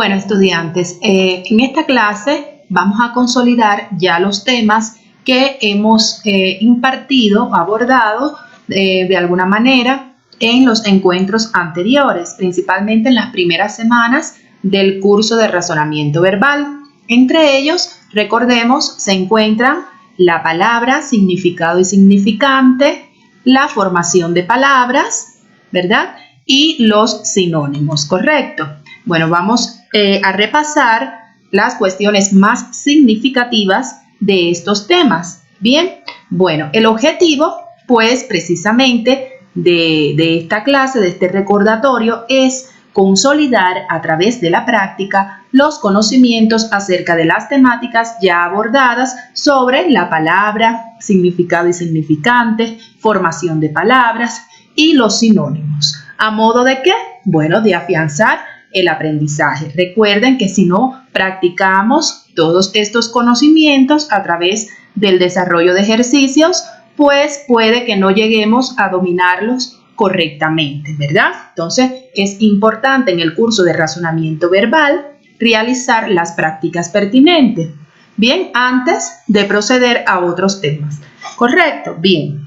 Bueno, estudiantes, en esta clase vamos a consolidar ya los temas que hemos impartido, abordado de alguna manera en los encuentros anteriores, principalmente en las primeras semanas del curso de razonamiento verbal. Entre ellos, recordemos, se encuentran la palabra, significado y significante, la formación de palabras, ¿verdad? Y los sinónimos, ¿correcto? Bueno, vamos a repasar las cuestiones más significativas de estos temas. Bien, bueno, el objetivo, pues, precisamente de esta clase, de este recordatorio, es consolidar a través de la práctica los conocimientos acerca de las temáticas ya abordadas sobre la palabra, significado y significante, formación de palabras y los sinónimos. ¿A modo de qué? Bueno, de afianzar el aprendizaje. Recuerden que si no practicamos todos estos conocimientos a través del desarrollo de ejercicios, pues puede que no lleguemos a dominarlos correctamente, ¿verdad? Entonces, es importante en el curso de razonamiento verbal realizar las prácticas pertinentes. Bien, antes de proceder a otros temas. ¿Correcto? Bien.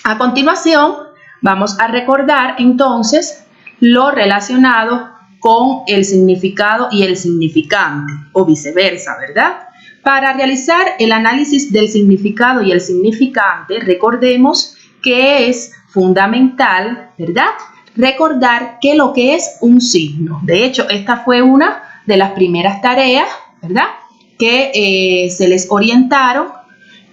A continuación, vamos a recordar entonces lo relacionado con el significado y el significante, o viceversa, ¿verdad? Para realizar el análisis del significado y el significante, recordemos que es fundamental, ¿verdad?, recordar que lo que es un signo. De hecho, esta fue una de las primeras tareas, ¿verdad?, que se les orientaron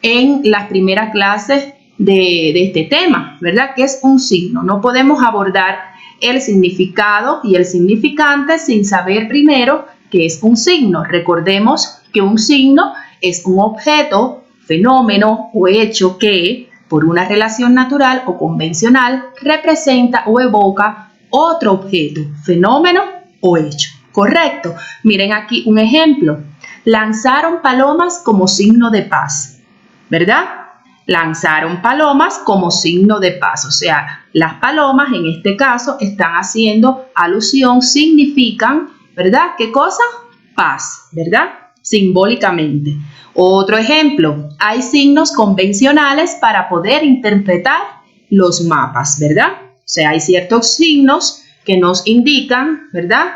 en las primeras clases de este tema, ¿verdad?, que es un signo. No podemos abordar el significado y el significante sin saber primero qué es un signo. Recordemos que un signo es un objeto, fenómeno o hecho que, por una relación natural o convencional, representa o evoca otro objeto, fenómeno o hecho. ¿Correcto? Miren aquí un ejemplo. Lanzaron palomas como signo de paz, ¿verdad? Lanzaron palomas como signo de paz. O sea, las palomas en este caso están haciendo alusión, significan, ¿verdad? ¿Qué cosa? Paz, ¿verdad? Simbólicamente. Otro ejemplo, hay signos convencionales para poder interpretar los mapas, ¿verdad? O sea, hay ciertos signos que nos indican, ¿verdad?,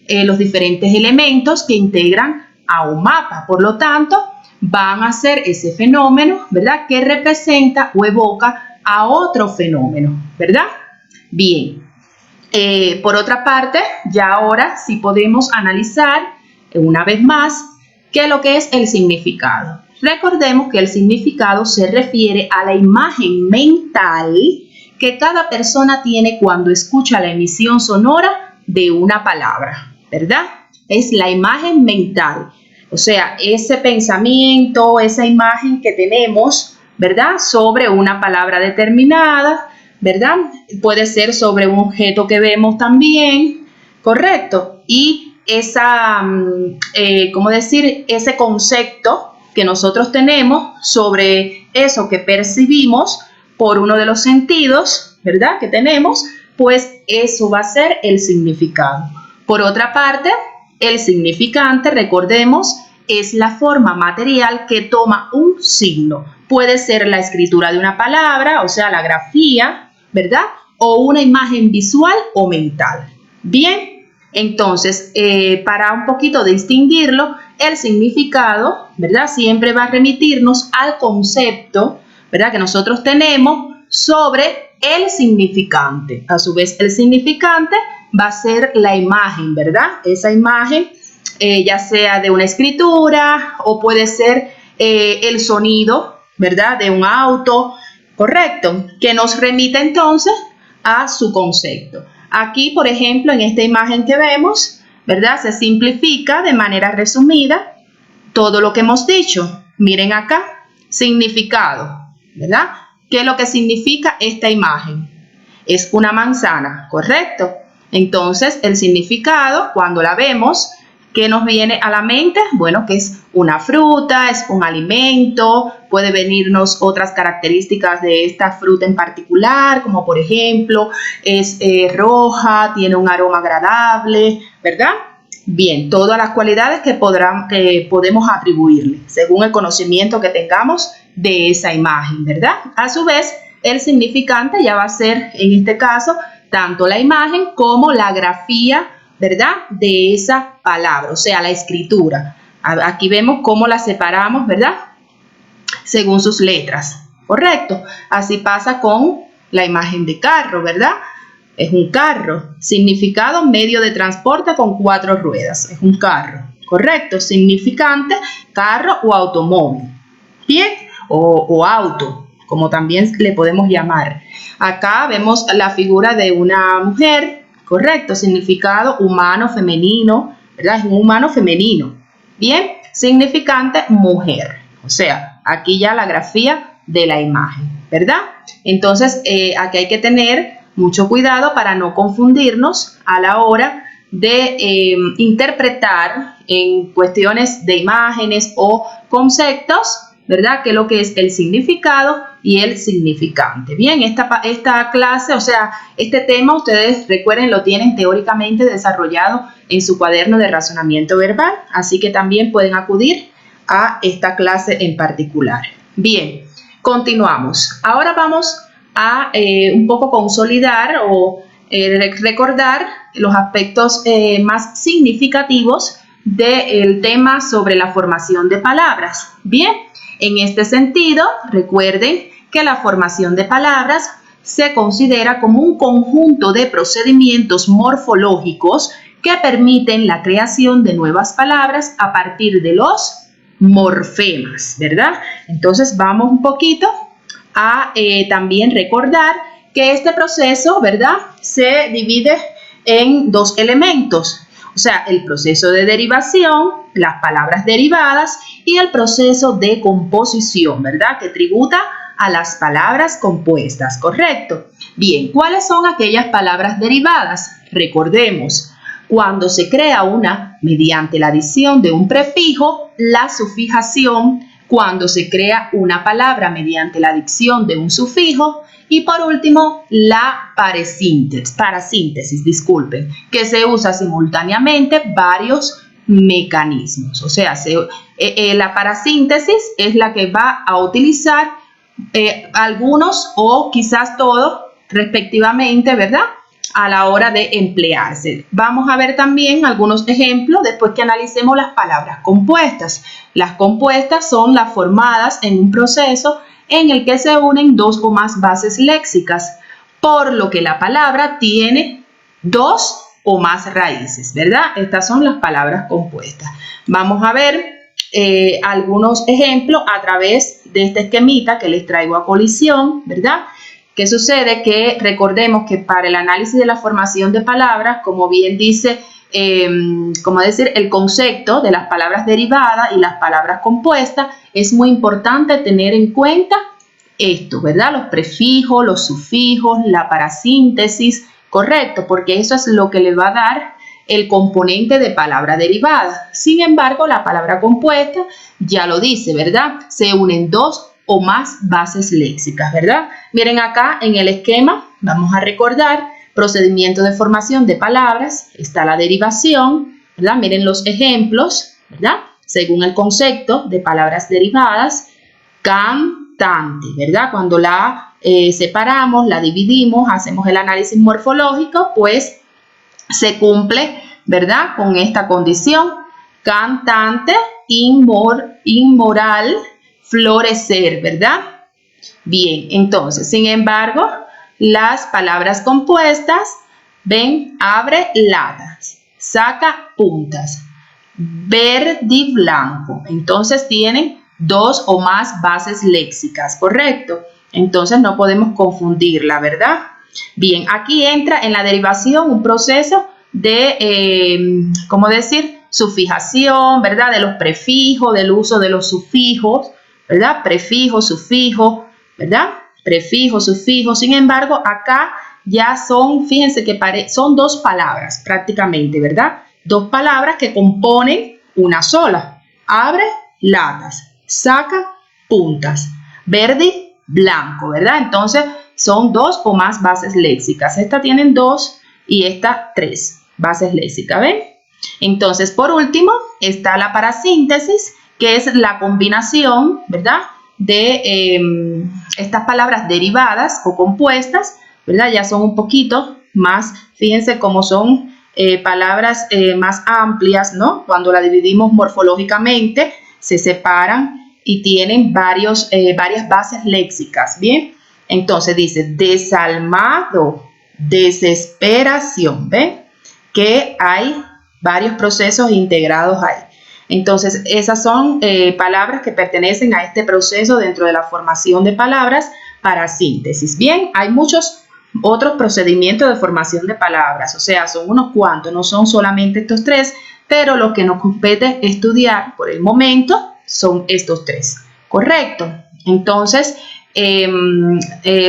los diferentes elementos que integran a un mapa. Por lo tanto, van a ser ese fenómeno, ¿verdad?, que representa o evoca a otro fenómeno, ¿verdad? Bien. Por otra parte, ya ahora sí podemos analizar una vez más qué es lo que es el significado. Recordemos que el significado se refiere a la imagen mental que cada persona tiene cuando escucha la emisión sonora de una palabra, ¿verdad? Es la imagen mental. O sea, ese pensamiento, esa imagen que tenemos, ¿verdad?, sobre una palabra determinada, ¿verdad? Puede ser sobre un objeto que vemos también, ¿correcto? Y esa, ¿cómo decir?, ese concepto que nosotros tenemos sobre eso que percibimos por uno de los sentidos, ¿verdad?, que tenemos, pues eso va a ser el significado. Por otra parte, el significante, recordemos, es la forma material que toma un signo. Puede ser la escritura de una palabra, o sea, la grafía, ¿verdad?, o una imagen visual o mental. Bien, entonces, para un poquito distinguirlo, el significado, ¿verdad?, siempre va a remitirnos al concepto, ¿verdad?, que nosotros tenemos sobre el significante. A su vez, el significante va a ser la imagen, ¿verdad? Esa imagen, ya sea de una escritura o puede ser el sonido, ¿verdad?, de un auto, ¿correcto?, que nos remite entonces a su concepto. Aquí, por ejemplo, en esta imagen que vemos, ¿verdad?, se simplifica de manera resumida todo lo que hemos dicho. Miren acá, significado, ¿verdad? ¿Qué es lo que significa esta imagen? Es una manzana, ¿correcto? Entonces, el significado, cuando la vemos, ¿qué nos viene a la mente? Bueno, que es una fruta, es un alimento, puede venirnos otras características de esta fruta en particular, como por ejemplo, es roja, tiene un aroma agradable, ¿verdad? Bien, todas las cualidades que podemos atribuirle según el conocimiento que tengamos de esa imagen, ¿verdad? A su vez, el significante ya va a ser, en este caso, tanto la imagen como la grafía, ¿verdad? De esa palabra, o sea, la escritura. Aquí vemos cómo la separamos, ¿verdad? Según sus letras, ¿correcto? Así pasa con la imagen de carro, ¿verdad? Es un carro. Significado, medio de transporte con 4 ruedas. Es un carro, ¿correcto? Significante, carro o automóvil. Bien, o auto, como también le podemos llamar. Acá vemos la figura de una mujer, ¿correcto? Significado, humano, femenino, ¿verdad? Es un humano femenino. Bien, significante, mujer. O sea, aquí ya la grafía de la imagen, ¿verdad? Entonces, aquí hay que tener mucho cuidado para no confundirnos a la hora de interpretar en cuestiones de imágenes o conceptos, ¿verdad? Que es lo que es el significado y el significante. Bien, esta clase, o sea, este tema, ustedes recuerden, lo tienen teóricamente desarrollado en su cuaderno de razonamiento verbal, así que también pueden acudir a esta clase en particular. Bien, continuamos. Ahora vamos a un poco consolidar o recordar los aspectos más significativos del tema sobre la formación de palabras. Bien, en este sentido, recuerden que la formación de palabras se considera como un conjunto de procedimientos morfológicos que permiten la creación de nuevas palabras a partir de los morfemas, ¿verdad? Entonces vamos un poquito a también recordar que este proceso, ¿verdad?, se divide en 2 elementos. O sea, el proceso de derivación, las palabras derivadas y el proceso de composición, ¿verdad?, que tributa a las palabras compuestas, ¿correcto? Bien, ¿cuáles son aquellas palabras derivadas? Recordemos, cuando se crea una mediante la adición de un prefijo, la sufijación, cuando se crea una palabra mediante la adición de un sufijo y por último la parasíntesis, disculpen, que se usa simultáneamente varios mecanismos. O sea, la parasíntesis es la que va a utilizar algunos o quizás todos respectivamente, ¿verdad?, a la hora de emplearse. Vamos a ver también algunos ejemplos después que analicemos las palabras compuestas. Las compuestas son las formadas en un proceso en el que se unen 2 o más bases léxicas, por lo que la palabra tiene 2 o más raíces, ¿verdad? Estas son las palabras compuestas. Vamos a ver algunos ejemplos a través de este esquemita que les traigo a colisión, ¿verdad? ¿Qué sucede? Que recordemos que para el análisis de la formación de palabras, como bien dice, el concepto de las palabras derivadas y las palabras compuestas, es muy importante tener en cuenta esto, ¿verdad? Los prefijos, los sufijos, la parasíntesis, correcto, porque eso es lo que le va a dar el componente de palabra derivada. Sin embargo, la palabra compuesta ya lo dice, ¿verdad? Se unen 2 o más bases léxicas, ¿verdad? Miren acá en el esquema, vamos a recordar, procedimiento de formación de palabras, está la derivación, ¿verdad? Miren los ejemplos, ¿verdad? Según el concepto de palabras derivadas, cantante, ¿verdad? Cuando la separamos, la dividimos, hacemos el análisis morfológico, pues se cumple, ¿verdad?, con esta condición. Cantante, inmoral, florecer, ¿verdad? Bien, entonces, sin embargo, las palabras compuestas, ven, abre latas, saca puntas, verde y blanco. Entonces tienen 2 o más bases léxicas, ¿correcto? Entonces no podemos confundirla, ¿verdad? Bien, aquí entra en la derivación un proceso de, ¿cómo decir?, sufijación, ¿verdad?, de los prefijos, del uso de los sufijos, ¿verdad? Prefijo, sufijo, ¿verdad? Prefijo, sufijo. Sin embargo, acá ya son, fíjense que son 2 palabras prácticamente, ¿verdad? 2 palabras que componen una sola. Abre latas, saca puntas, verde, blanco, ¿verdad? Entonces son 2 o más bases léxicas. Estas tienen 2 y estas 3 bases léxicas, ¿ven? Entonces, por último, está la parasíntesis, que es la combinación, ¿verdad?, de estas palabras derivadas o compuestas, ¿verdad? Ya son un poquito más, fíjense cómo son palabras más amplias, ¿no? Cuando la dividimos morfológicamente, se separan y tienen varias bases léxicas, ¿bien? Entonces dice desalmado, desesperación, ¿ven? Que hay varios procesos integrados ahí. Entonces, esas son palabras que pertenecen a este proceso dentro de la formación de palabras para síntesis. Bien, hay muchos otros procedimientos de formación de palabras, o sea, son unos cuantos, no son solamente estos tres, pero lo que nos compete estudiar por el momento son estos tres, ¿correcto? Entonces,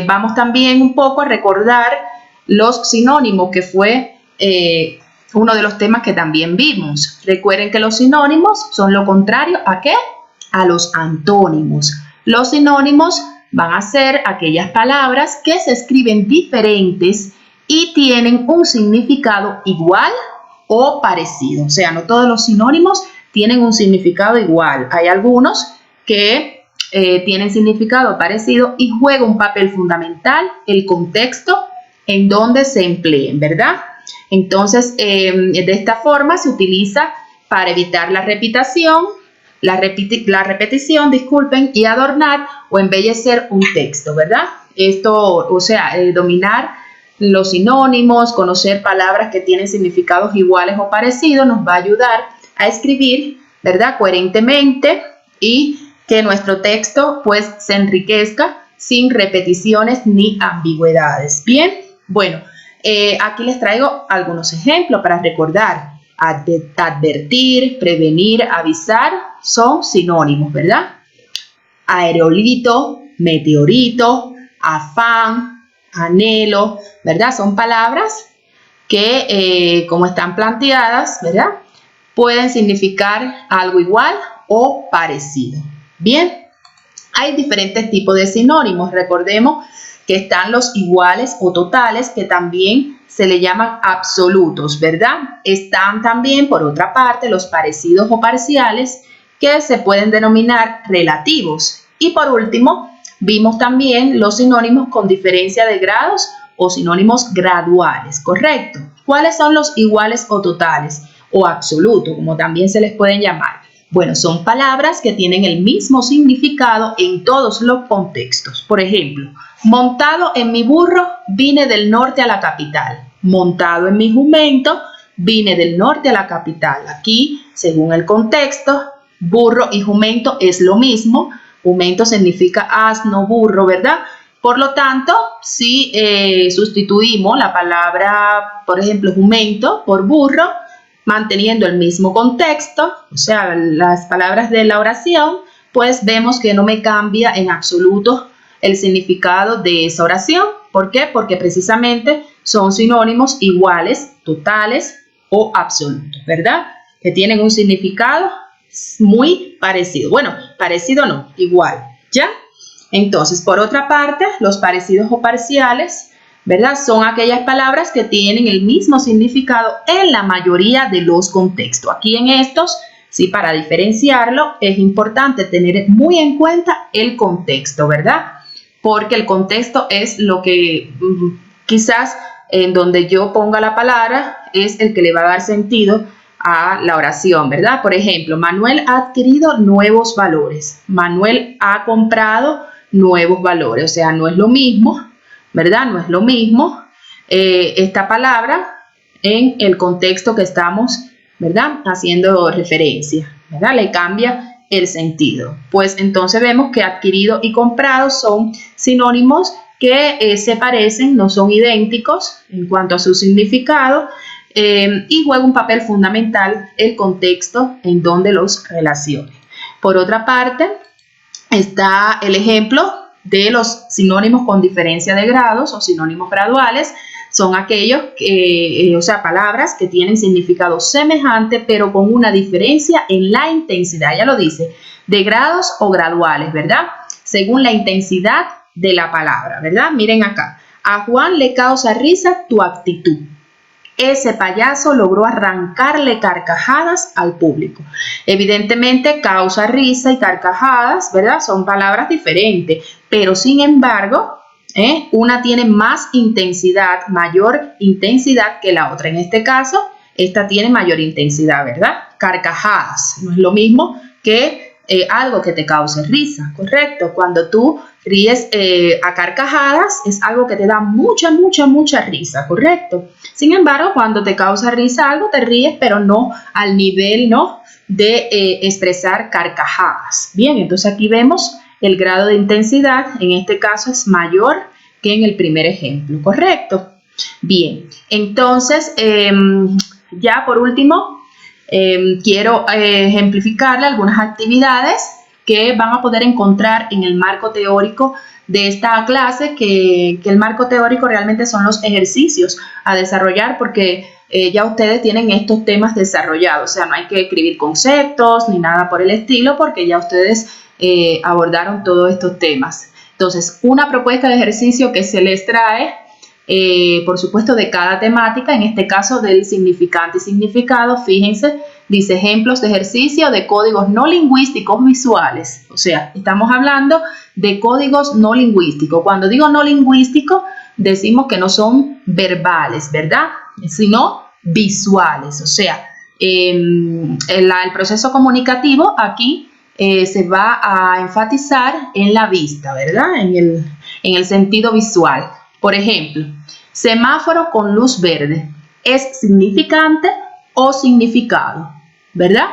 vamos también un poco a recordar los sinónimos, que fue uno de los temas que también vimos. Recuerden que los sinónimos son lo contrario ¿a qué? A los antónimos. Los sinónimos van a ser aquellas palabras que se escriben diferentes y tienen un significado igual o parecido. O sea, no todos los sinónimos tienen un significado igual. Hay algunos que tienen significado parecido y juega un papel fundamental el contexto en donde se empleen, ¿verdad? Entonces, de esta forma se utiliza para evitar la repetición, disculpen, y adornar o embellecer un texto, ¿verdad? Esto, o sea, dominar los sinónimos, conocer palabras que tienen significados iguales o parecidos, nos va a ayudar a escribir, ¿verdad?, coherentemente y que nuestro texto, pues, se enriquezca sin repeticiones ni ambigüedades. Bien, bueno. Aquí les traigo algunos ejemplos para recordar. Advertir, prevenir, avisar son sinónimos, ¿verdad? Aerolito, meteorito, afán, anhelo, ¿verdad? Son palabras que, como están planteadas, ¿verdad?, pueden significar algo igual o parecido. Bien, hay diferentes tipos de sinónimos. Recordemos que están los iguales o totales, que también se le llaman absolutos, ¿verdad? Están también, por otra parte, los parecidos o parciales, que se pueden denominar relativos. Y por último, vimos también los sinónimos con diferencia de grados o sinónimos graduales, ¿correcto? ¿Cuáles son los iguales o totales o absolutos, como también se les pueden llamar? Bueno, son palabras que tienen el mismo significado en todos los contextos. Por ejemplo, montado en mi burro, vine del norte a la capital. Montado en mi jumento, vine del norte a la capital. Aquí, según el contexto, burro y jumento es lo mismo. Jumento significa asno, burro, ¿verdad? Por lo tanto, si sustituimos la palabra, por ejemplo, jumento por burro, manteniendo el mismo contexto, o sea, las palabras de la oración, pues vemos que no me cambia en absoluto el significado de esa oración. ¿Por qué? Porque precisamente son sinónimos iguales, totales o absolutos, ¿verdad? Que tienen un significado muy parecido. Bueno, parecido no, igual, ¿ya? Entonces, por otra parte, los parecidos o parciales, ¿verdad?, son aquellas palabras que tienen el mismo significado en la mayoría de los contextos. Aquí en estos, sí, para diferenciarlo, es importante tener muy en cuenta el contexto, ¿verdad? Porque el contexto es lo que quizás en donde yo ponga la palabra es el que le va a dar sentido a la oración, ¿verdad? Por ejemplo, Manuel ha adquirido nuevos valores. Manuel ha comprado nuevos valores. O sea, no es lo mismo, ¿verdad? No es lo mismo esta palabra en el contexto que estamos, ¿verdad?, haciendo referencia, ¿verdad? Le cambia el sentido. Pues entonces vemos que adquirido y comprado son sinónimos que se parecen, no son idénticos en cuanto a su significado, y juega un papel fundamental el contexto en donde los relacione. Por otra parte, está el ejemplo de los sinónimos con diferencia de grados o sinónimos graduales. Son aquellos, o sea, palabras que tienen significado semejante, pero con una diferencia en la intensidad, ya lo dice, de grados o graduales, ¿verdad? Según la intensidad de la palabra, ¿verdad? Miren acá, a Juan le causa risa tu actitud. Ese payaso logró arrancarle carcajadas al público. Evidentemente, causa risa y carcajadas, ¿verdad? Son palabras diferentes, pero sin embargo, una tiene más intensidad, mayor intensidad que la otra. En este caso, esta tiene mayor intensidad, ¿verdad? Carcajadas, no es lo mismo que algo que te cause risa, ¿correcto? Cuando tú ríes a carcajadas, es algo que te da mucha risa, ¿correcto? Sin embargo, cuando te causa risa algo, te ríes, pero no al nivel, ¿no?, de expresar carcajadas. Bien, entonces aquí vemos el grado de intensidad, en este caso es mayor que en el primer ejemplo, ¿correcto? Bien, entonces, ya por último, quiero ejemplificarle algunas actividades que van a poder encontrar en el marco teórico de esta clase, que el marco teórico realmente son los ejercicios a desarrollar, porque ya ustedes tienen estos temas desarrollados, o sea, no hay que escribir conceptos ni nada por el estilo, porque ya ustedes abordaron todos estos temas. Entonces, una propuesta de ejercicio que se les trae, por supuesto, de cada temática, en este caso del significante y significado, fíjense, dice ejemplos de ejercicio de códigos no lingüísticos visuales. O sea, estamos hablando de códigos no lingüísticos. Cuando digo no lingüístico, decimos que no son verbales, ¿verdad?, sino visuales. O sea, el proceso comunicativo aquí se va a enfatizar en la vista, ¿verdad?, en el sentido visual. Por ejemplo, semáforo con luz verde, ¿es significante o significado? ¿Verdad?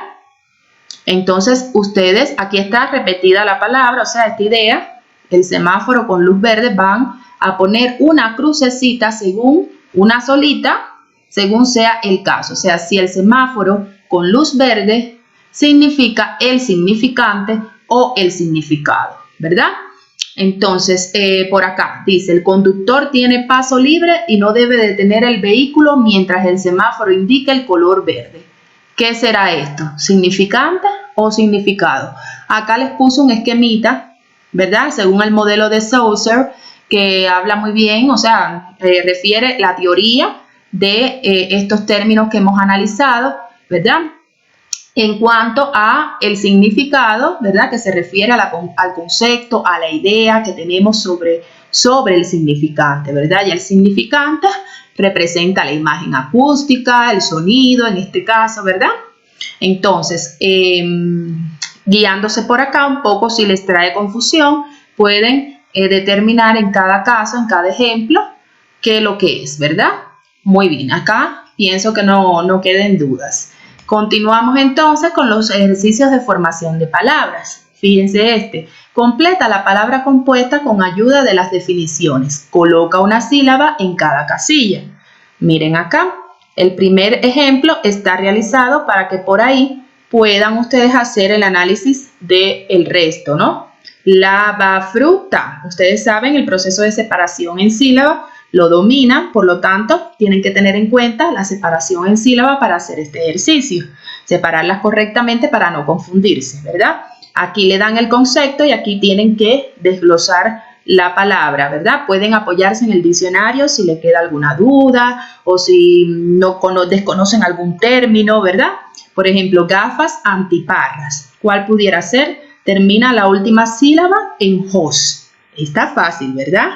Entonces, ustedes, aquí está repetida la palabra, o sea, esta idea, el semáforo con luz verde, van a poner una crucecita según una solita, según sea el caso. O sea, si el semáforo con luz verde significa el significante o el significado, ¿verdad? Entonces, por acá dice, el conductor tiene paso libre y no debe detener el vehículo mientras el semáforo indique el color verde. ¿Qué será esto? ¿Significante o significado? Acá les puse un esquemita, ¿verdad?, según el modelo de Saussure, que habla muy bien, o sea, refiere la teoría de estos términos que hemos analizado, ¿verdad?, en cuanto a el significado, ¿verdad?, que se refiere al concepto, a la idea que tenemos sobre el significante, ¿verdad? Y el significante representa la imagen acústica, el sonido, en este caso, ¿verdad? Entonces, guiándose por acá un poco, si les trae confusión, pueden determinar en cada caso, en cada ejemplo, qué es lo que es, ¿verdad? Muy bien, acá pienso que no queden dudas. Continuamos entonces con los ejercicios de formación de palabras. Fíjense completa la palabra compuesta con ayuda de las definiciones. Coloca una sílaba en cada casilla. Miren acá, el primer ejemplo está realizado para que por ahí puedan ustedes hacer el análisis del resto, ¿no? Lava-fruta. Ustedes saben, el proceso de separación en sílaba lo dominan, por lo tanto, tienen que tener en cuenta la separación en sílaba para hacer este ejercicio. Separarlas correctamente para no confundirse, ¿verdad? Aquí le dan el concepto y aquí tienen que desglosar la palabra, ¿verdad? Pueden apoyarse en el diccionario si les queda alguna duda o si no desconocen algún término, ¿verdad? Por ejemplo, gafas antiparras. ¿Cuál pudiera ser? Termina la última sílaba en jos. Está fácil, ¿verdad?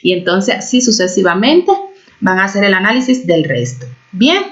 Y entonces así sucesivamente van a hacer el análisis del resto. Bien,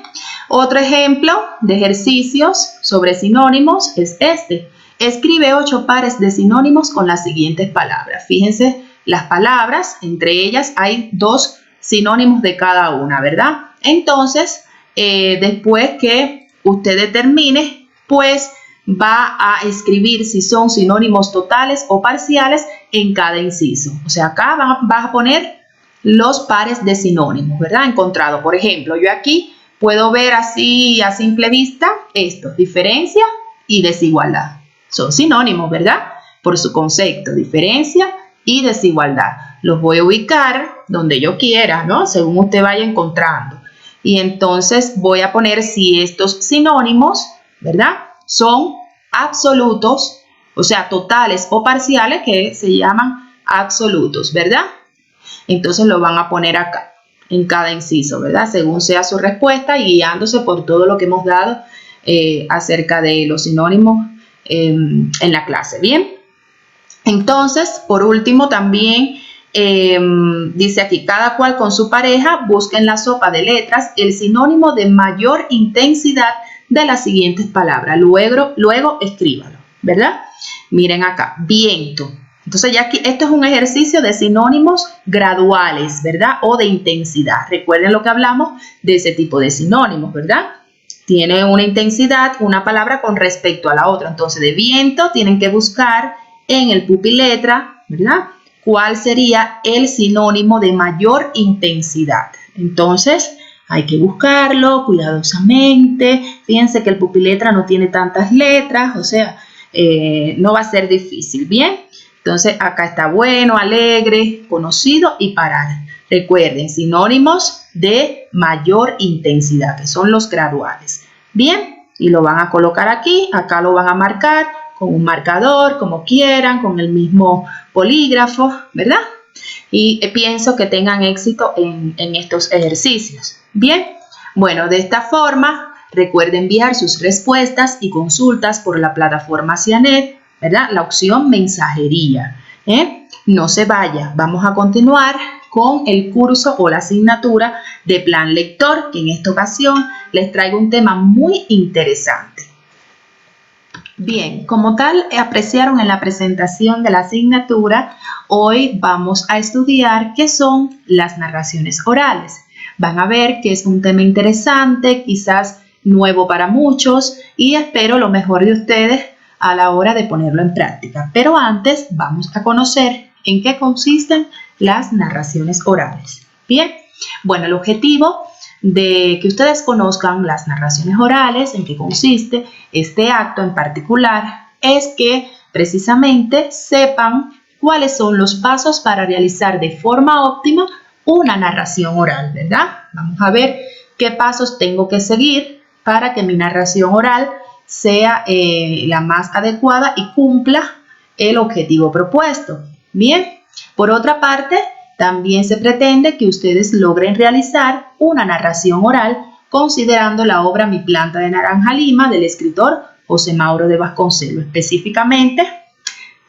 otro ejemplo de ejercicios sobre sinónimos es este. Escribe 8 pares de sinónimos con las siguientes palabras. Fíjense las palabras, entre ellas hay 2 sinónimos de cada una, ¿verdad? Entonces, después que usted determine, pues va a escribir si son sinónimos totales o parciales en cada inciso. O sea, acá vas a poner los pares de sinónimos, ¿verdad? Encontrado. Por ejemplo, yo aquí puedo ver así a simple vista esto, diferencia y desigualdad. Son sinónimos, ¿verdad? Por su concepto, diferencia y desigualdad. Los voy a ubicar donde yo quiera, ¿no? Según usted vaya encontrando. Y entonces voy a poner si estos sinónimos, ¿verdad?, son absolutos, o sea, totales o parciales, que se llaman absolutos, ¿verdad? Entonces lo van a poner acá. en cada inciso, ¿verdad? Según sea su respuesta y guiándose por todo lo que hemos dado acerca de los sinónimos en la clase. Bien, entonces, por último, también dice aquí, cada cual con su pareja busca en la sopa de letras el sinónimo de mayor intensidad de las siguientes palabras. Luego escríbalo, ¿verdad? Miren acá, viento. Entonces ya aquí, esto es un ejercicio de sinónimos graduales, ¿verdad? O de intensidad. Recuerden lo que hablamos de ese tipo de sinónimos, ¿verdad? Tiene una intensidad, una palabra con respecto a la otra. Entonces, de viento tienen que buscar en el pupiletra, ¿verdad? ¿Cuál sería el sinónimo de mayor intensidad? Entonces, hay que buscarlo cuidadosamente. Fíjense que el pupiletra no tiene tantas letras, o sea, no va a ser difícil, ¿bien? Entonces, acá está bueno, alegre, conocido y parar. Recuerden, sinónimos de mayor intensidad, que son los graduales. Bien, y lo van a colocar aquí, acá lo van a marcar con un marcador, como quieran, con el mismo polígrafo, ¿verdad? Y pienso que tengan éxito en estos ejercicios. Bien, bueno, de esta forma, recuerden enviar sus respuestas y consultas por la plataforma Cianet, ¿verdad? La opción mensajería. No se vaya, vamos a continuar con el curso o la asignatura de plan lector, que en esta ocasión les traigo un tema muy interesante. Bien, como tal apreciaron en la presentación de la asignatura, hoy vamos a estudiar qué son las narraciones orales. Van a ver que es un tema interesante, quizás nuevo para muchos, y espero lo mejor de ustedes a la hora de ponerlo en práctica. Pero antes vamos a conocer en qué consisten las narraciones orales. Bien, bueno, el objetivo de que ustedes conozcan las narraciones orales, en qué consiste este acto en particular, es que precisamente sepan cuáles son los pasos para realizar de forma óptima una narración oral, ¿verdad? Vamos a ver qué pasos tengo que seguir para que mi narración oral sea la más adecuada y cumpla el objetivo propuesto. Bien, por otra parte, también se pretende que ustedes logren realizar una narración oral considerando la obra Mi planta de naranja lima del escritor José Mauro de Vasconcelos. Específicamente,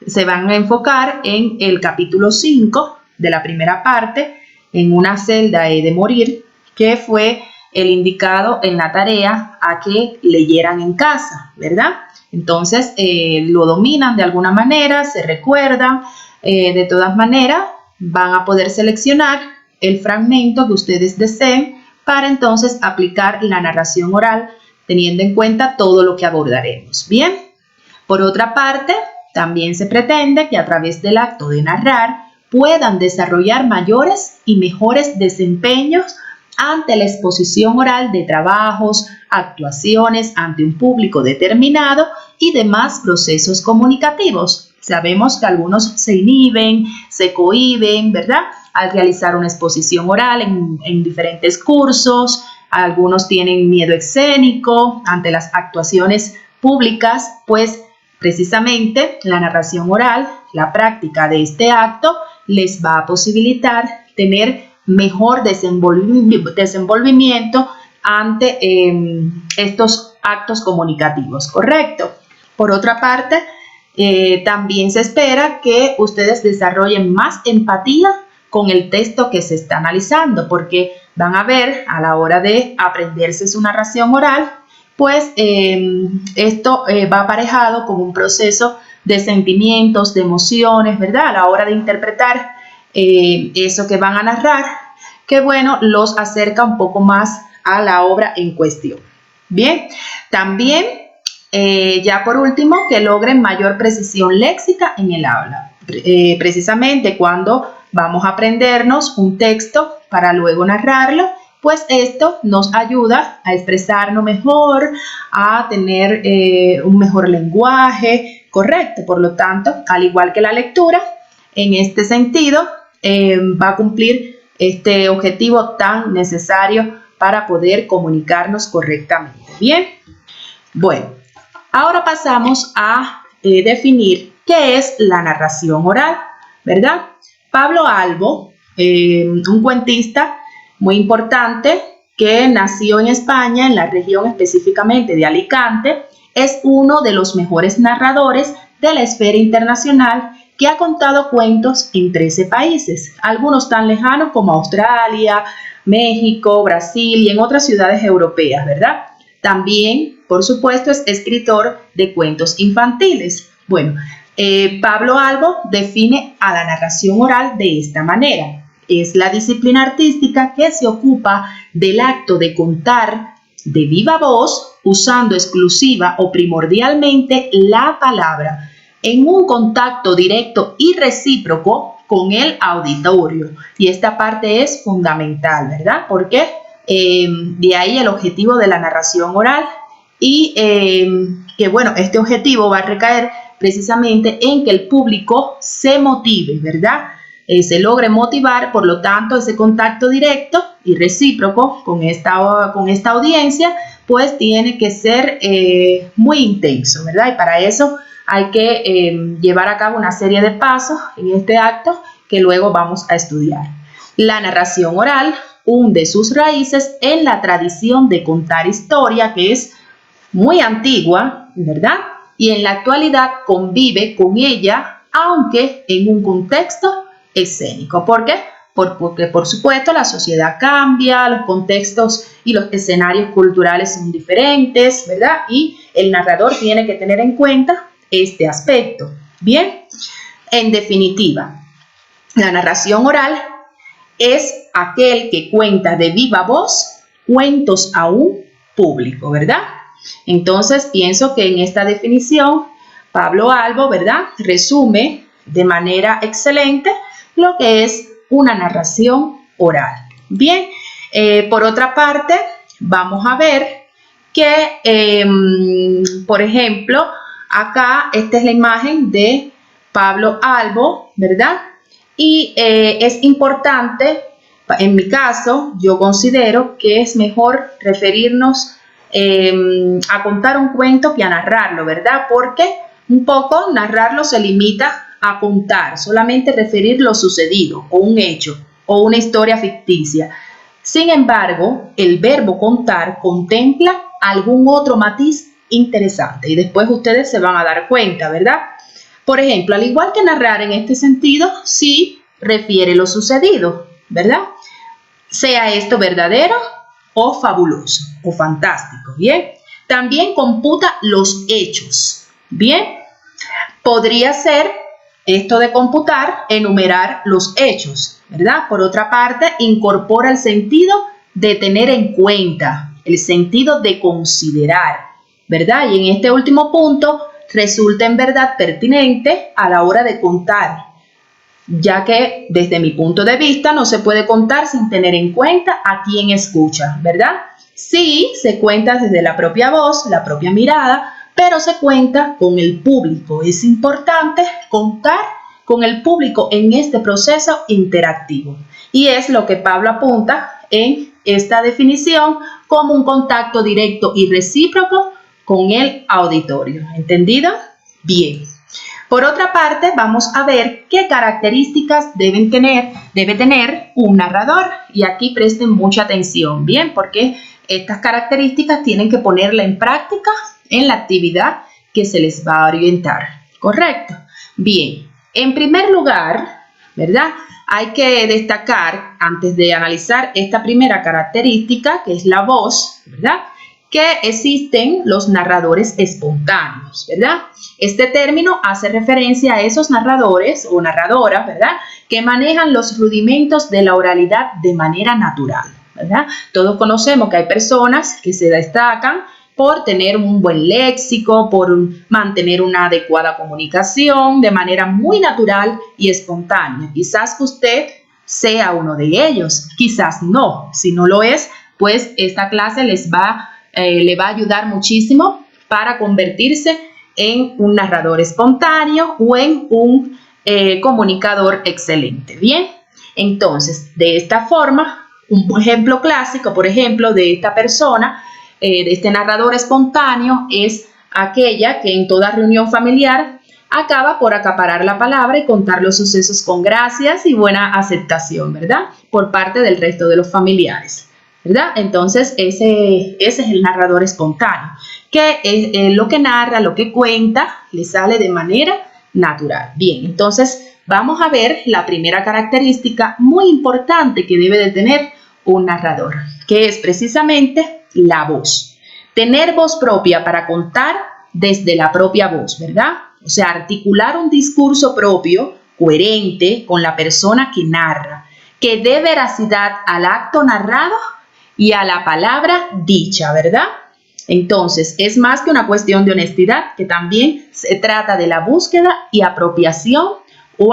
se van a enfocar en el capítulo 5 de la primera parte, en una celda he de morir, que fue el indicado en la tarea a que leyeran en casa, ¿verdad? Entonces, lo dominan de alguna manera, se recuerdan, de todas maneras, van a poder seleccionar el fragmento que ustedes deseen para entonces aplicar la narración oral teniendo en cuenta todo lo que abordaremos. Bien, por otra parte, también se pretende que a través del acto de narrar puedan desarrollar mayores y mejores desempeños ante la exposición oral de trabajos, actuaciones ante un público determinado y demás procesos comunicativos. Sabemos que algunos se inhiben, se cohíben, ¿verdad? Al realizar una exposición oral en diferentes cursos, algunos tienen miedo escénico ante las actuaciones públicas, pues precisamente la narración oral, la práctica de este acto, les va a posibilitar tener mejor desenvolvimiento ante estos actos comunicativos, ¿correcto? Por otra parte, también se espera que ustedes desarrollen más empatía con el texto que se está analizando, porque van a ver a la hora de aprenderse su narración oral, pues esto va aparejado con un proceso de sentimientos, de emociones, ¿verdad? A la hora de interpretar eso que van a narrar, que bueno, los acerca un poco más a la obra en cuestión. Bien, también ya por último, que logren mayor precisión léxica en el habla. Precisamente cuando vamos a aprendernos un texto para luego narrarlo, pues esto nos ayuda a expresarnos mejor, a tener un mejor lenguaje, correcto. Por lo tanto, al igual que la lectura, en este sentido, va a cumplir este objetivo tan necesario para poder comunicarnos correctamente. Bien, bueno, ahora pasamos a definir qué es la narración oral, ¿verdad? Pablo Albo, un cuentista muy importante, que nació en España, en la región específicamente de Alicante. Es uno de los mejores narradores de la esfera internacional que ha contado cuentos en 13 países, algunos tan lejanos como Australia, México, Brasil y en otras ciudades europeas, ¿verdad? También, por supuesto, es escritor de cuentos infantiles. Bueno, Pablo Albo define a la narración oral de esta manera. Es la disciplina artística que se ocupa del acto de contar de viva voz, usando exclusiva o primordialmente la palabra, en un contacto directo y recíproco con el auditorio. Y esta parte es fundamental, ¿verdad? Porque de ahí el objetivo de la narración oral y que, bueno, este objetivo va a recaer precisamente en que el público se motive, ¿verdad? Se logre motivar, por lo tanto, ese contacto directo y recíproco con esta audiencia, pues tiene que ser muy intenso, ¿verdad? Y para eso hay que llevar a cabo una serie de pasos en este acto que luego vamos a estudiar. La narración oral hunde sus raíces en la tradición de contar historia, que es muy antigua, ¿verdad? Y en la actualidad convive con ella, aunque en un contexto escénico. ¿Por qué? Porque, por supuesto, la sociedad cambia, los contextos y los escenarios culturales son diferentes, ¿verdad? Y el narrador tiene que tener en cuenta este aspecto. Bien, en definitiva, la narración oral es aquel que cuenta de viva voz cuentos a un público, ¿verdad? Entonces, pienso que en esta definición, Pablo Albo, ¿verdad?, resume de manera excelente lo que es una narración oral. Bien, por otra parte, vamos a ver que, por ejemplo, acá esta es la imagen de Pablo Albo, ¿verdad? Y es importante, en mi caso, yo considero que es mejor referirnos a contar un cuento que a narrarlo, ¿verdad? Porque un poco narrarlo se limita a contar, solamente referir lo sucedido o un hecho o una historia ficticia. Sin embargo, el verbo contar contempla algún otro matiz interesante y después ustedes se van a dar cuenta, ¿verdad? Por ejemplo, al igual que narrar en este sentido, sí refiere lo sucedido, ¿verdad? Sea esto verdadero o fabuloso o fantástico, ¿bien? También computa los hechos, ¿bien? Podría ser esto de computar, enumerar los hechos, ¿verdad? Por otra parte, incorpora el sentido de tener en cuenta, el sentido de considerar, ¿verdad? Y en este último punto resulta en verdad pertinente a la hora de contar, ya que desde mi punto de vista no se puede contar sin tener en cuenta a quien escucha, ¿verdad? Sí, se cuenta desde la propia voz, la propia mirada, pero se cuenta con el público. Es importante contar con el público en este proceso interactivo. Y es lo que Pablo apunta en esta definición como un contacto directo y recíproco con el auditorio. ¿Entendido? Bien. Por otra parte, vamos a ver qué características debe tener un narrador. Y aquí presten mucha atención, ¿bien? Porque estas características tienen que ponerla en práctica en la actividad que se les va a orientar. ¿Correcto? Bien, en primer lugar, ¿verdad?, hay que destacar, antes de analizar esta primera característica, que es la voz, ¿verdad?, que existen los narradores espontáneos, ¿verdad? Este término hace referencia a esos narradores o narradoras, ¿verdad?, que manejan los rudimentos de la oralidad de manera natural, ¿verdad? Todos conocemos que hay personas que se destacan por tener un buen léxico, por mantener una adecuada comunicación de manera muy natural y espontánea. Quizás usted sea uno de ellos, quizás no. Si no lo es, pues esta clase le va a ayudar muchísimo para convertirse en un narrador espontáneo o en un comunicador excelente. Bien, entonces, de esta forma, un ejemplo clásico, por ejemplo, de esta persona, de este narrador espontáneo, es aquella que en toda reunión familiar acaba por acaparar la palabra y contar los sucesos con gracias y buena aceptación, ¿verdad? Por parte del resto de los familiares, ¿verdad? Entonces, ese es el narrador espontáneo, que es lo que narra, lo que cuenta, le sale de manera natural. Bien, entonces vamos a ver la primera característica muy importante que debe de tener un narrador, que es precisamente la voz. Tener voz propia para contar desde la propia voz, ¿verdad? O sea, articular un discurso propio, coherente con la persona que narra, que dé veracidad al acto narrado y a la palabra dicha, ¿verdad? Entonces, es más que una cuestión de honestidad, que también se trata de la búsqueda y apropiación o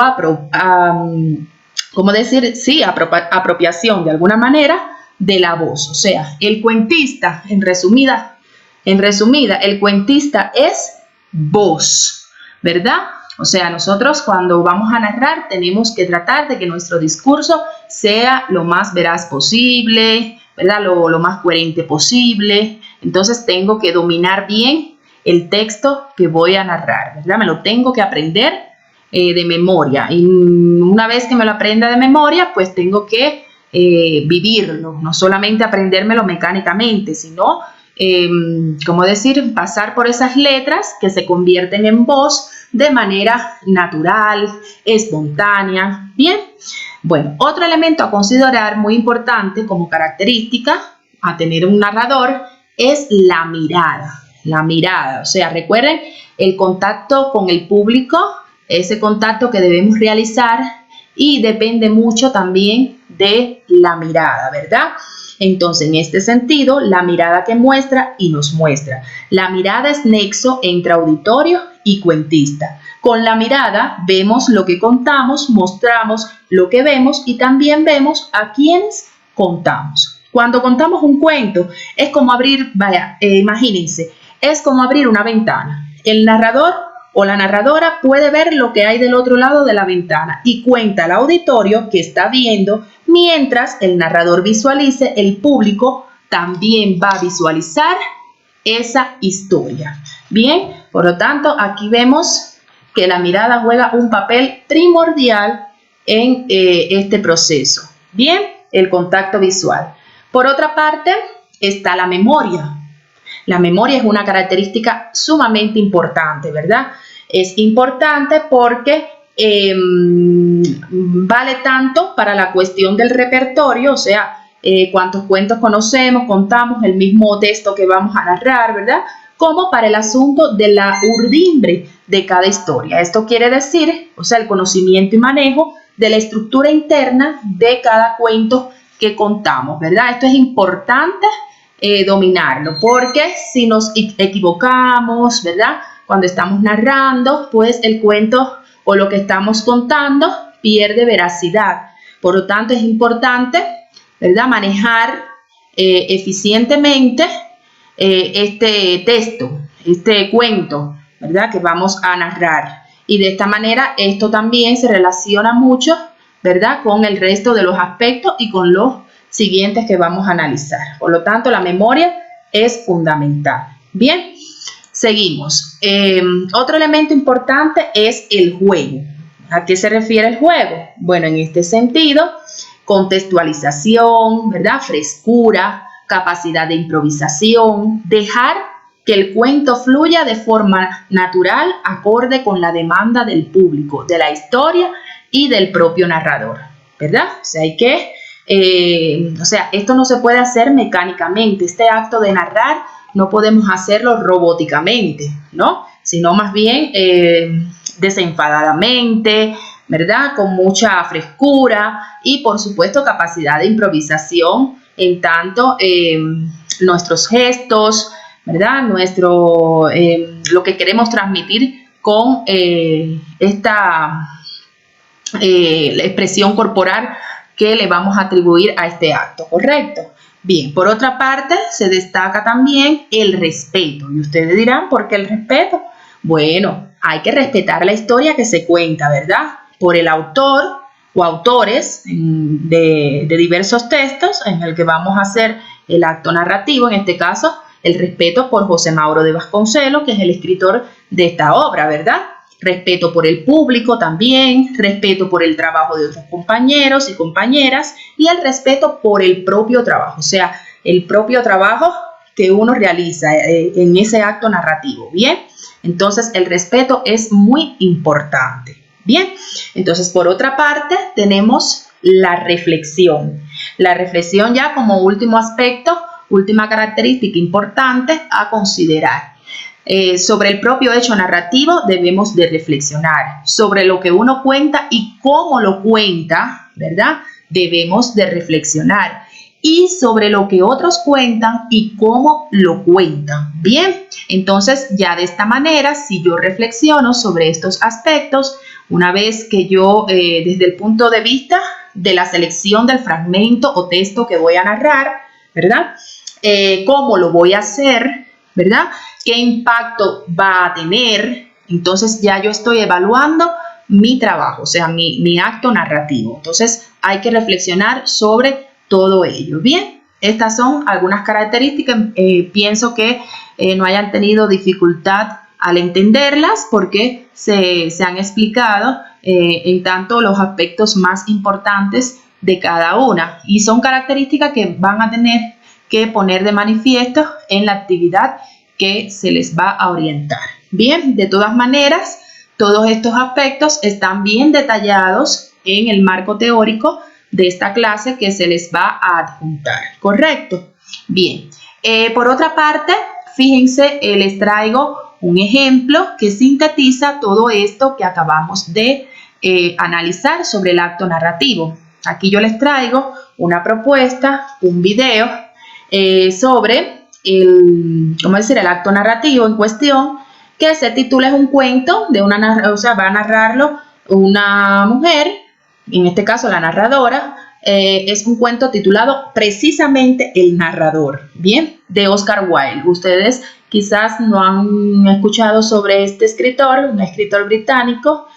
¿cómo decir? Sí, apropiación de alguna manera de la voz. O sea, el cuentista, en resumida, el cuentista es voz, ¿verdad? O sea, nosotros cuando vamos a narrar tenemos que tratar de que nuestro discurso sea lo más veraz posible, ¿verdad? Lo más coherente posible. Entonces tengo que dominar bien el texto que voy a narrar, ¿verdad? Me lo tengo que aprender de memoria. Y una vez que me lo aprenda de memoria, pues tengo que vivirlo, no solamente aprendérmelo mecánicamente, sino, ¿cómo decir?, pasar por esas letras que se convierten en voz de manera natural, espontánea. Bien, bueno, otro elemento a considerar muy importante como característica a tener un narrador es la mirada. La mirada, o sea, recuerden el contacto con el público, ese contacto que debemos realizar, y depende mucho también de la mirada, ¿verdad? Entonces, en este sentido, la mirada que muestra y nos muestra. La mirada es nexo entre auditorio y cuentista. Con la mirada vemos lo que contamos, mostramos lo que vemos y también vemos a quienes contamos. Cuando contamos un cuento, es como abrir, imagínense, es como abrir una ventana. El narrador o la narradora puede ver lo que hay del otro lado de la ventana y cuenta al auditorio que está viendo, mientras el narrador visualice, el público también va a visualizar esa historia. Bien, por lo tanto, aquí vemos que la mirada juega un papel primordial en este proceso. Bien, el contacto visual. Por otra parte, está la memoria. La memoria es una característica sumamente importante, ¿verdad? Es importante porque vale tanto para la cuestión del repertorio, o sea, cuántos cuentos conocemos, contamos el mismo texto que vamos a narrar, ¿verdad? Como para el asunto de la urdimbre de cada historia. Esto quiere decir, o sea, el conocimiento y manejo de la estructura interna de cada cuento que contamos, ¿verdad? Esto es importante dominarlo, porque si nos equivocamos, ¿verdad?, cuando estamos narrando, pues el cuento o lo que estamos contando pierde veracidad. Por lo tanto, es importante, ¿verdad?, manejar eficientemente este texto, este cuento, ¿verdad?, que vamos a narrar. Y de esta manera, esto también se relaciona mucho, ¿verdad?, con el resto de los aspectos y con los siguientes que vamos a analizar. Por lo tanto, la memoria es fundamental. Bien, seguimos. Otro elemento importante es el juego. ¿A qué se refiere el juego? Bueno, en este sentido, contextualización, ¿verdad?, frescura, capacidad de improvisación, dejar que el cuento fluya de forma natural, acorde con la demanda del público, de la historia y del propio narrador, ¿verdad? O sea, hay que esto no se puede hacer mecánicamente. Este acto de narrar no podemos hacerlo robóticamente, ¿no? Sino más bien desenfadadamente, ¿verdad?, con mucha frescura y, por supuesto, capacidad de improvisación en tanto nuestros gestos, ¿verdad?, lo que queremos transmitir con esta la expresión corporal que le vamos a atribuir a este acto, ¿correcto? Bien, por otra parte, se destaca también el respeto. Y ustedes dirán, ¿por qué el respeto? Bueno, hay que respetar la historia que se cuenta, ¿verdad?, por el autor o autores de diversos textos en el que vamos a hacer el acto narrativo. En este caso, el respeto por José Mauro de Vasconcelos, que es el escritor de esta obra, ¿verdad? respeto por el público también, respeto por el trabajo de otros compañeros y compañeras y el respeto por el propio trabajo, o sea, el propio trabajo que uno realiza en ese acto narrativo, ¿bien? Entonces, el respeto es muy importante, ¿bien? Entonces, por otra parte, tenemos la reflexión. La reflexión ya como último aspecto, última característica importante a considerar. Sobre el propio hecho narrativo debemos de reflexionar. Sobre lo que uno cuenta y cómo lo cuenta, ¿verdad? Debemos de reflexionar. Y sobre lo que otros cuentan y cómo lo cuentan. Bien, entonces ya de esta manera, si yo reflexiono sobre estos aspectos, una vez que yo, desde el punto de vista de la selección del fragmento o texto que voy a narrar, ¿verdad? ¿Cómo lo voy a hacer? ¿Verdad? ¿Qué impacto va a tener? Entonces ya yo estoy evaluando mi trabajo, o sea, mi acto narrativo. Entonces hay que reflexionar sobre todo ello. Bien, estas son algunas características. Pienso que no hayan tenido dificultad al entenderlas porque se han explicado en tanto los aspectos más importantes de cada una y son características que van a tener que poner de manifiesto en la actividad que se les va a orientar. Bien, de todas maneras, todos estos aspectos están bien detallados en el marco teórico de esta clase que se les va a adjuntar, ¿correcto? Bien, por otra parte, fíjense, les traigo un ejemplo que sintetiza todo esto que acabamos de analizar sobre el acto narrativo. Aquí yo les traigo una propuesta, un video sobre el acto narrativo en cuestión, que se titula Es un cuento de una, o sea, va a narrarlo una mujer, en este caso la narradora. Es un cuento titulado precisamente El narrador, bien, de Oscar Wilde. Ustedes quizás no han escuchado sobre este escritor, un escritor británico,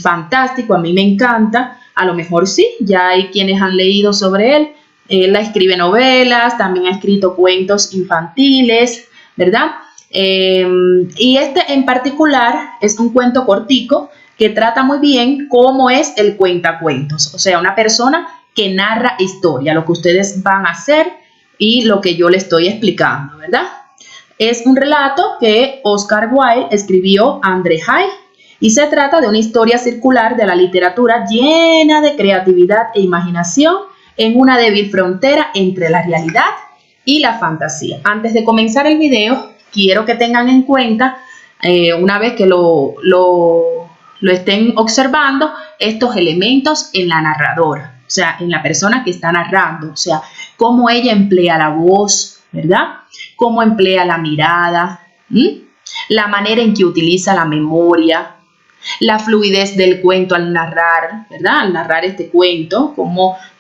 fantástico, a mí me encanta, a lo mejor sí, ya hay quienes han leído sobre él. Él escribe novelas, también ha escrito cuentos infantiles, ¿verdad? Y este en particular es un cuento cortico que trata muy bien cómo es el cuentacuentos, o sea, una persona que narra historia, lo que ustedes van a hacer y lo que yo les estoy explicando, ¿verdad? Es un relato que Oscar Wilde escribió a André Gide y se trata de una historia circular de la literatura llena de creatividad e imaginación en una débil frontera entre la realidad y la fantasía. Antes de comenzar el video, quiero que tengan en cuenta, una vez que lo estén observando, estos elementos en la narradora, o sea, en la persona que está narrando, o sea, cómo ella emplea la voz, ¿verdad? Cómo emplea la mirada, la manera en que utiliza la memoria, la fluidez del cuento al narrar, ¿verdad? Al narrar este cuento,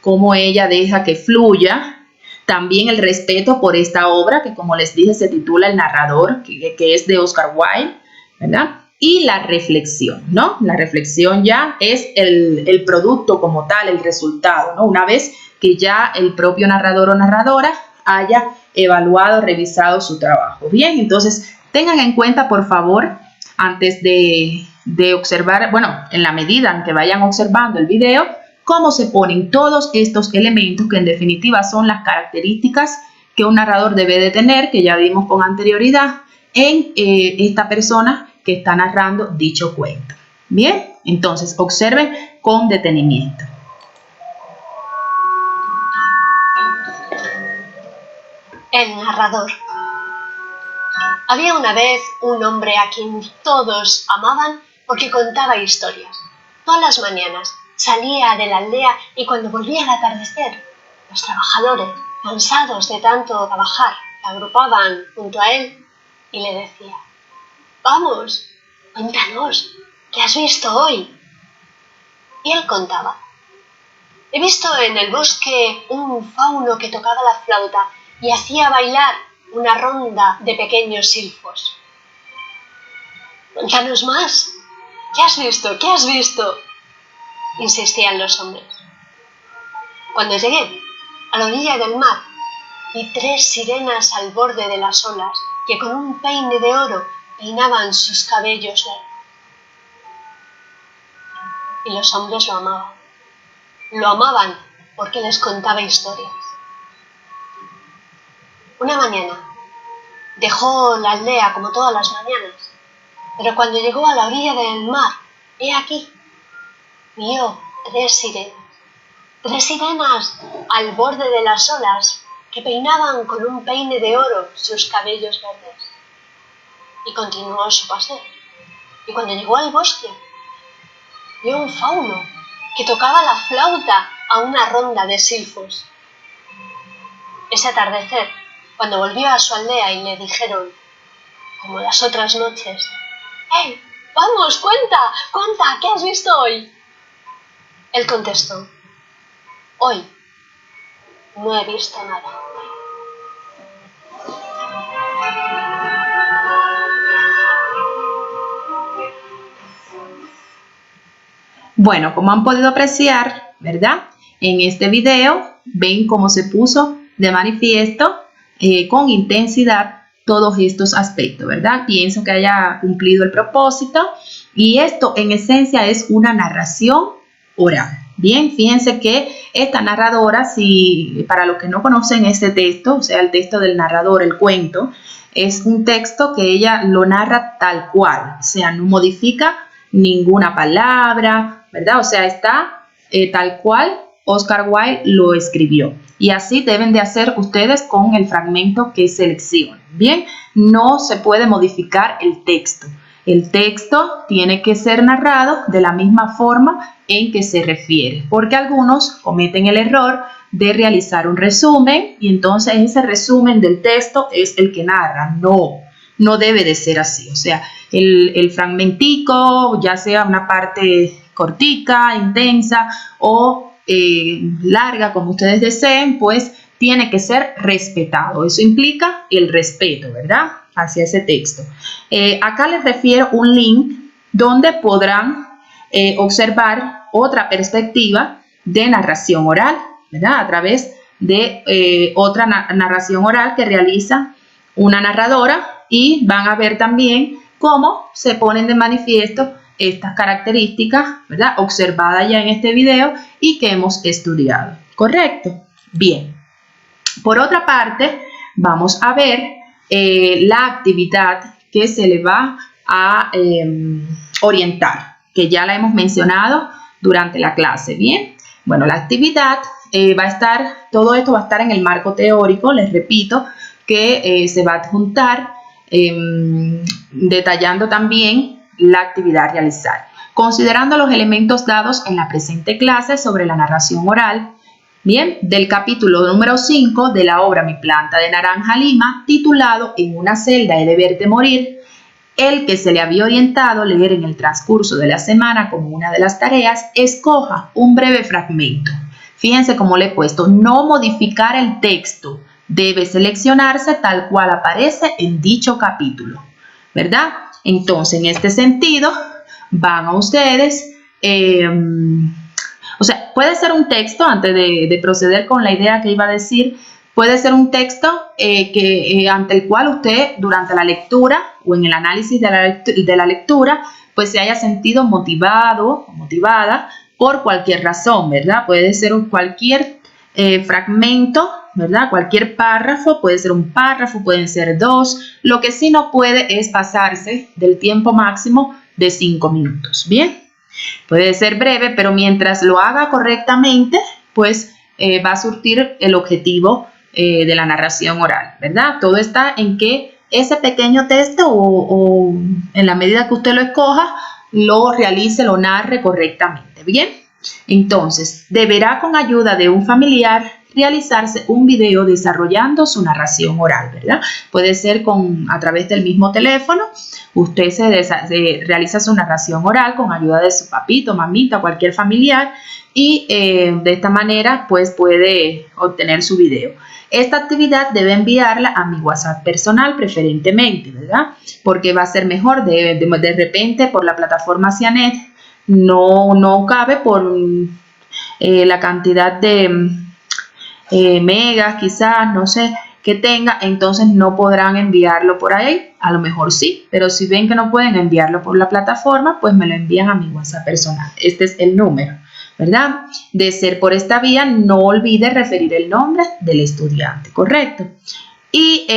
cómo ella deja que fluya. También el respeto por esta obra, que como les dije se titula El narrador, que es de Oscar Wilde, ¿verdad? Y la reflexión, ¿no? La reflexión ya es el producto como tal, el resultado, ¿no? Una vez que ya el propio narrador o narradora haya evaluado, revisado su trabajo. Bien, entonces tengan en cuenta, por favor, antes de observar, bueno, en la medida en que vayan observando el video, cómo se ponen todos estos elementos que en definitiva son las características que un narrador debe de tener, que ya vimos con anterioridad, en esta persona que está narrando dicho cuento. Bien, entonces observen con detenimiento. El narrador. Había una vez un hombre a quien todos amaban porque contaba historias. Todas las mañanas salía de la aldea y cuando volvía al atardecer, los trabajadores, cansados de tanto trabajar, se agrupaban junto a él y le decían: «Vamos, cuéntanos, ¿qué has visto hoy?». Y él contaba: «He visto en el bosque un fauno que tocaba la flauta y hacía bailar una ronda de pequeños silfos». «Cuéntanos más. ¿Qué has visto? ¿Qué has visto?», insistían los hombres. Cuando llegué a la orilla del mar, vi 3 sirenas al borde de las olas que con un peine de oro peinaban sus cabellos largos. y los hombres lo amaban. Lo amaban porque les contaba historias. Una mañana dejó la aldea como todas las mañanas, pero cuando llegó a la orilla del mar, he aquí, vio tres sirenas al borde de las olas que peinaban con un peine de oro sus cabellos verdes. Y continuó su paseo. Y cuando llegó al bosque, vio un fauno que tocaba la flauta a una ronda de silfos. Ese atardecer, cuando volvió a su aldea y le dijeron, como las otras noches, ¡Hey! ¡Vamos, cuenta! ¿Qué has visto hoy? Él contestó, hoy no he visto nada. Bueno, como han podido apreciar, ¿verdad? En este video ven cómo se puso de manifiesto con intensidad todos estos aspectos, ¿verdad? Pienso que haya cumplido el propósito y esto en esencia es una narración oral. Bien, fíjense que esta narradora, si para los que no conocen este texto, o sea, el texto del narrador, el cuento, es un texto que ella lo narra tal cual, o sea, no modifica ninguna palabra, ¿verdad? O sea, está tal cual Oscar Wilde lo escribió. Y así deben de hacer ustedes con el fragmento que seleccionen. Bien, no se puede modificar el texto. El texto tiene que ser narrado de la misma forma en que se refiere, porque algunos cometen el error de realizar un resumen y entonces ese resumen del texto es el que narra. No debe de ser así. O sea, el fragmentico, ya sea una parte cortica, intensa o larga, como ustedes deseen, pues tiene que ser respetado. Eso implica el respeto, ¿verdad? Hacia ese texto. Acá les refiero un link donde podrán observar otra perspectiva de narración oral, ¿verdad? A través de otra narración oral que realiza una narradora y van a ver también cómo se ponen de manifiesto estas características, ¿verdad? Observadas ya en este video y que hemos estudiado. ¿Correcto? Bien. Por otra parte, vamos a ver la actividad que se le va a orientar, que ya la hemos mencionado durante la clase. Bien. Bueno, la actividad va a estar, todo esto va a estar en el marco teórico, les repito, que se va a adjuntar detallando también la actividad a realizar. Considerando los elementos dados en la presente clase sobre la narración oral, bien, del capítulo número 5 de la obra Mi planta de naranja lima, titulado En una celda he de verte morir, el que se le había orientado leer en el transcurso de la semana como una de las tareas, escoja un breve fragmento. Fíjense cómo le he puesto, no modificar el texto, debe seleccionarse tal cual aparece en dicho capítulo, ¿verdad? Entonces, en este sentido, van a ustedes, o sea, puede ser un texto, antes de proceder con la idea que iba a decir, puede ser un texto ante el cual usted, durante la lectura o en el análisis de la lectura, pues se haya sentido motivado o motivada por cualquier razón, ¿verdad? Puede ser cualquier fragmento, ¿verdad? Cualquier párrafo, puede ser un párrafo, pueden ser dos. Lo que sí no puede es pasarse del tiempo máximo de 5 minutos, ¿bien? Puede ser breve, pero mientras lo haga correctamente, pues va a surtir el objetivo de la narración oral, ¿verdad? Todo está en que ese pequeño texto o en la medida que usted lo escoja, lo realice, lo narre correctamente, ¿bien? Entonces, deberá con ayuda de un familiar realizarse un video desarrollando su narración oral, ¿verdad? Puede ser a través del mismo teléfono, usted se realiza su narración oral con ayuda de su papito, mamita, cualquier familiar y de esta manera pues puede obtener su video. Esta actividad debe enviarla a mi WhatsApp personal preferentemente, ¿verdad? Porque va a ser mejor de repente por la plataforma Cianet no cabe por la cantidad de megas quizás, no sé, que tenga, entonces no podrán enviarlo por ahí. A lo mejor sí, pero si ven que no pueden enviarlo por la plataforma, pues me lo envían a mi WhatsApp personal. Este es el número, ¿verdad? De ser por esta vía, no olvide referir el nombre del estudiante, ¿correcto? Y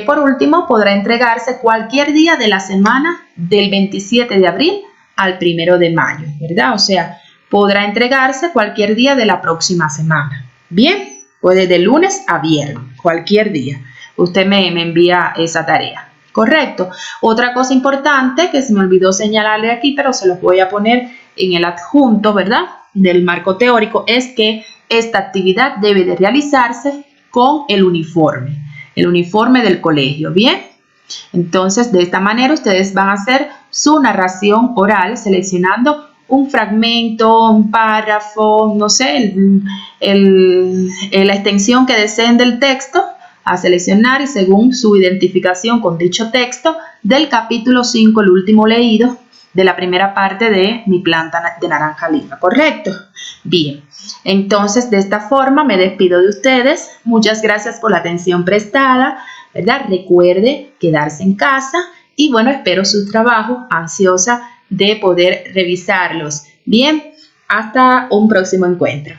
por último, podrá entregarse cualquier día de la semana del 27 de abril al 1 de mayo, ¿verdad? O sea, podrá entregarse cualquier día de la próxima semana. Bien, puede de lunes a viernes, cualquier día. Usted me envía esa tarea, ¿correcto? Otra cosa importante que se me olvidó señalarle aquí, pero se los voy a poner en el adjunto, ¿verdad? Del marco teórico, es que esta actividad debe de realizarse con el uniforme del colegio, ¿bien? Entonces, de esta manera ustedes van a hacer su narración oral seleccionando un fragmento, un párrafo, no sé, la extensión que deseen del texto a seleccionar y según su identificación con dicho texto del capítulo 5, el último leído de la primera parte de Mi planta de naranja lima, ¿correcto? Bien, entonces de esta forma me despido de ustedes. Muchas gracias por la atención prestada, ¿verdad? Recuerde quedarse en casa y bueno, espero sus trabajos, ansiosa de poder revisarlos. Bien, hasta un próximo encuentro.